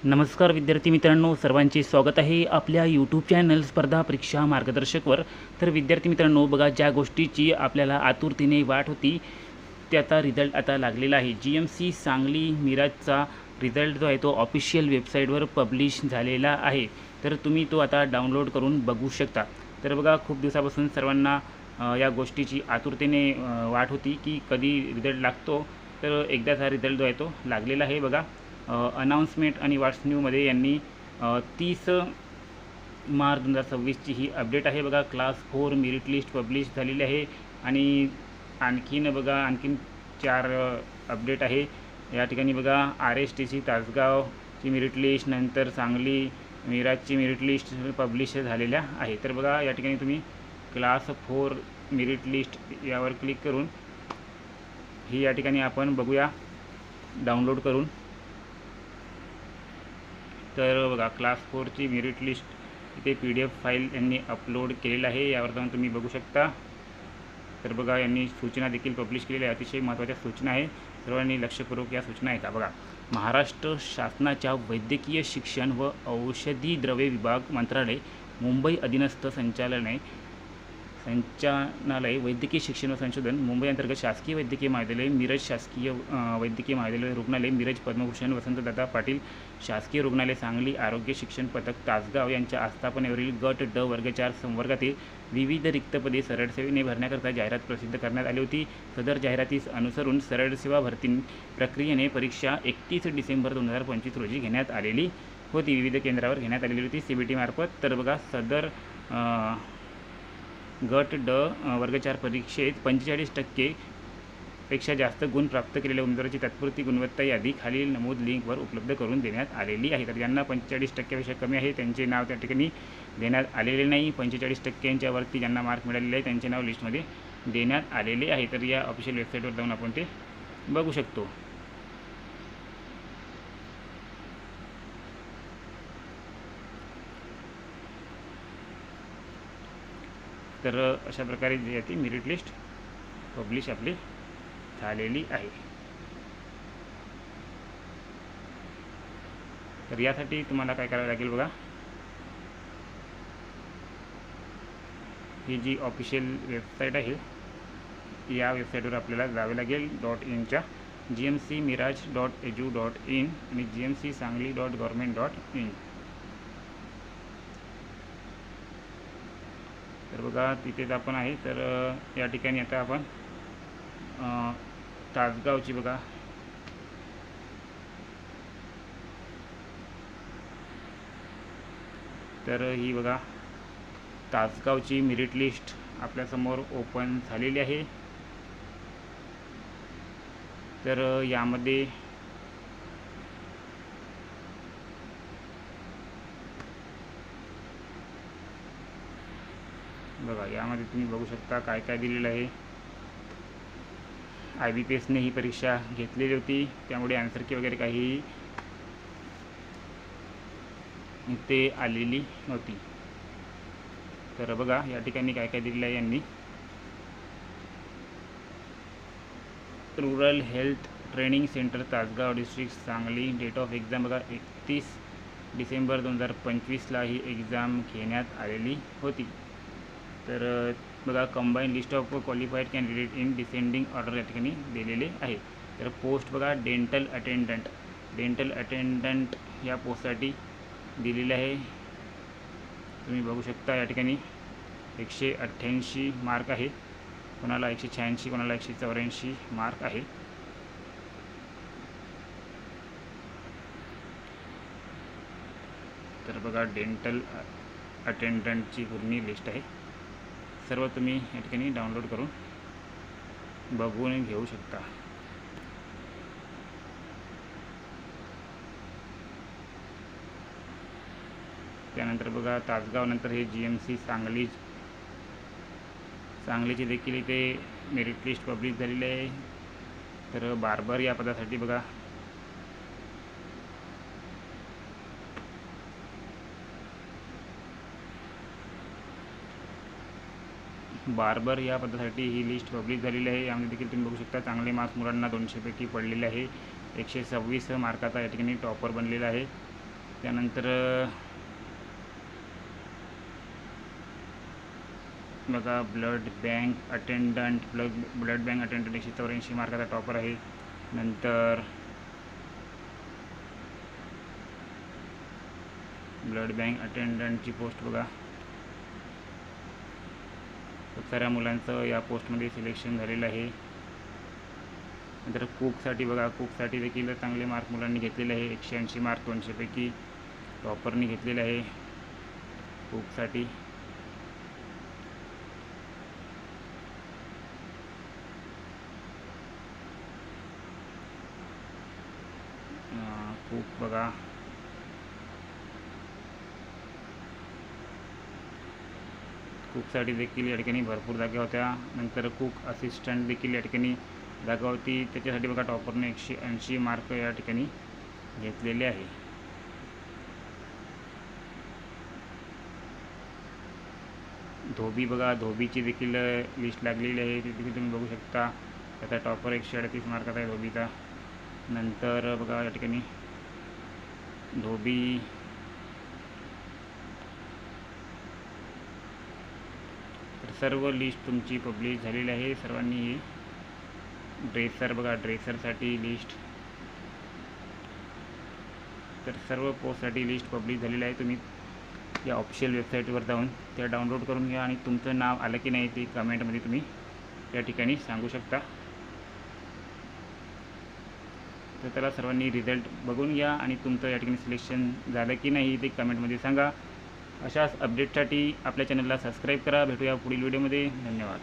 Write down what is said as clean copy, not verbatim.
नमस्कार विद्यार्थी मित्रांनो, सर्वांचे स्वागत आहे आपल्या यूट्यूब चॅनल स्पर्धा परीक्षा मार्गदर्शकवर। तर विद्यार्थी मित्रांनो, बघा, ज्या गोष्टीची आपल्याला आतुरतेने वाट होती त्याचा रिझल्ट आता लागलेला आहे। GMC सांगली मिराजचा रिझल्ट जो आहे तो ऑफिशियल वेबसाईटवर पब्लिश झालेला आहे। तर तुम्ही तो आता डाउनलोड करून बघू शकता। तर बघा, खूप दिवसापासून सर्वांना या गोष्टीची आतुरतेने वाट होती की कधी रिझल्ट लागतो। तर एकदाच हा रिझल्ट जो आहे तो लागलेला आहे। बघा, अनाउन्समेंट आणि वाट्स न्यूमध्ये यांनी 30 मार्च 2026ची ही अपडेट आहे। बघा, क्लास 4 मेरिट लिस्ट पब्लिश झालेली आहे आणि आणखीन 4 अपडेट आहे या ठिकाणी। बघा, RSTC तासगावची मेरिट लिस्ट, नंतर सांगली मिराजची मेरिट लिस्ट पब्लिश झालेल्या आहे। तर बघा, या ठिकाणी तुम्ही क्लास 4 मेरिट लिस्ट यावर क्लिक करून ही या ठिकाणी आपण बघूया डाउनलोड करून। तर बघा, क्लास 4ची मेरिट लिस्ट इथे PDF फाईल यांनी अपलोड केलेलं आहे, यावर जाऊन तुम्ही बघू शकता। तर बघा, यांनी सूचना देखील पब्लिश केलेल्या आहे, अतिशय महत्त्वाच्या सूचना आहे, सर्वांनी लक्षपूर्वक या सूचना ऐका। बघा, महाराष्ट्र शासनाच्या वैद्यकीय शिक्षण व औषधी द्रव्ये विभाग मंत्रालय मुंबई अधीनस्थ संचालनालय वैद्यकीय शिक्षण व संशोधन मुंबई अंतर्गत शासकीय वैद्यकीय महाविद्यालय मिरज, शासकीय वैद्यकीय महाविद्यालय रुग्णालय मिरज, पद्मभूषण वसंतदादा पाटील शासकीय रुग्णालय सांगली, आरोग्य शिक्षण पथक तासगाव यांच्या आस्थापनेवरील गट ड वर्ग 4 संवर्गातील विविध रिक्त पदे सरळ सेवेने भरण्याकरता जाहिरात प्रसिद्ध करण्यात आली होती। सदर जाहिरातीस अनुसरून सरळ सेवा भरती प्रक्रियेने परीक्षा 31 डिसेंबर 2025 रोजी घेण्यात आलेली होती। विविध केंद्रावर घेण्यात आलेली होती CBT मार्फत। तर बघा, सदर गट ड वर्ग 4 परीक्षेत 45% पेक्षा जास्त गुण प्राप्त केलेल्या उमेदवारांची तात्पुरती गुणवत्ता यादी खालील नमूद लिंकवर उपलब्ध करून देण्यात आलेली आहे। तर ज्यांना 45% कमी आहे त्यांचे नाव त्या ठिकाणी देण्यात आलेले नाही। 45%च्या वरती ज्यांना मार्क मिळालेले आहे त्यांचे नाव लिस्टमध्ये देण्यात आलेले आहे। तर या ऑफिशियल वेबसाईटवर जाऊन आपण ते बघू शकतो। तर अशा प्रकारे जी आहे ती मेरिट लिस्ट पब्लिश आपली झालेली आहे। तर यासाठी तुम्हाला काय करावं लागेल, बघा, ही जी ऑफिशियल वेबसाईट आहे या वेबसाईटवर आपल्याला जावे लागेल .inच्या gmcmiraj.edu.in आणि gmcsangli.government.in। तर बघा, तिथेच आपण आहे। तर या ठिकाणी आता आपण तासगावची बघा तर ही बघा तासगावची मेरिट लिस्ट आपल्यासमोर ओपन झालेली आहे। तर यामध्ये बघा, यामध्ये तुम्ही बघू शकता काय काय दिलेलं आहे। IBPSने ही परीक्षा घेतलेली होती, त्यामुळे आन्सर की वगैरे काही इथे आलेली नव्हती। तर बघा, या ठिकाणी काय काय दिलेलं आहे यांनी। Rural health training centre Tasgaon district Sangli, date of exam बघा 31 डिसेंबर 2025ला ही एक्झाम घेण्यात आलेली होती। तर बघा, combine list of qualified candidate in descending order या ठिकाणी दिलेले आहे। तर पोस्ट बघा, डेंटल अटेंडंट या पोस्टसाठी दिलेले आहे, तुम्ही बघू शकता। या ठिकाणी 188 मार्क आहे, कोणाला 186, कोणाला 184 मार्क आहे। तर बघा, डेंटल अटेंडंटची पूर्ण लिस्ट आहे, सर्व तुम्ही या ठिकाणी डाउनलोड करून बघून घेऊ शकता। त्यानंतर बघा, तासगाव नंतर हे GMC सांगलीची देखील इथे मेरिट लिस्ट पब्लिश झालेली आहे। तर बार्बर या पदासाठी बघा बार्बर या पदासाठी ही लिस्ट पब्लिश झालेली आहे। यामध्ये देखील तुम्ही बघू शकता चांगले मार्क्स मुलांना 200 पैकी पडलेले आहे। 126 मार्काचा या ठिकाणी टॉपर बनलेला आहे। त्यानंतर बघा ब्लड बँक अटेंडंट 184 मार्काचा टॉपर आहे. नंतर ब्लड बँक अटेंडंटची पोस्ट बघा, खूप साऱ्या मुलांचं या पोस्टमध्ये सिलेक्शन झालेलं आहे. नंतर कुकसाठी बघा, कुकसाठी देखील चांगले मार्क मुलांनी घेतलेले आहे. 180 मार्क 200पैकी टॉपरनी घेतलेले आहे कुकसाठी. कुक बघा, कुकसाठी देखील या ठिकाणी भरपूर जागा होत्या. नंतर कुक असिस्टंट देखील या ठिकाणी जागा होती, त्याच्यासाठी बघा टॉपरने 180 मार्क या ठिकाणी घेतलेले आहे. धोबी बघा, धोबीची देखील लिस्ट लागलेली आहे, ती देखील तुम्ही बघू शकता. त्याचा टॉपर 138 मार्काचा आहे धोबीचा. नंतर बघा या ठिकाणी धोबी तर सर्व लिस्ट तुमची पब्लिश झालेली आहे. सर्वांनी ड्रेसर बघा, ड्रेसरसाठी लिस्ट, तर सर्व पोस्टसाठी लिस्ट पब्लिश झालेली आहे. तुम्ही या ऑफिशियल वेबसाईटवर जाऊन त्या डाउनलोड करून घ्या आणि तुमचं नाव आलं की नाही ते कमेंटमध्ये तुम्ही त्या ठिकाणी सांगू शकता. तर त्याला सर्वांनी रिझल्ट बघून घ्या आणि तुमचं या ठिकाणी सिलेक्शन झालं की नाही ते कमेंटमध्ये सांगा. अशाच अपडेटसाठी आपल्या चॅनलला सबस्क्राईब करा. भेटूया पुढील व्हिडिओमध्ये. धन्यवाद.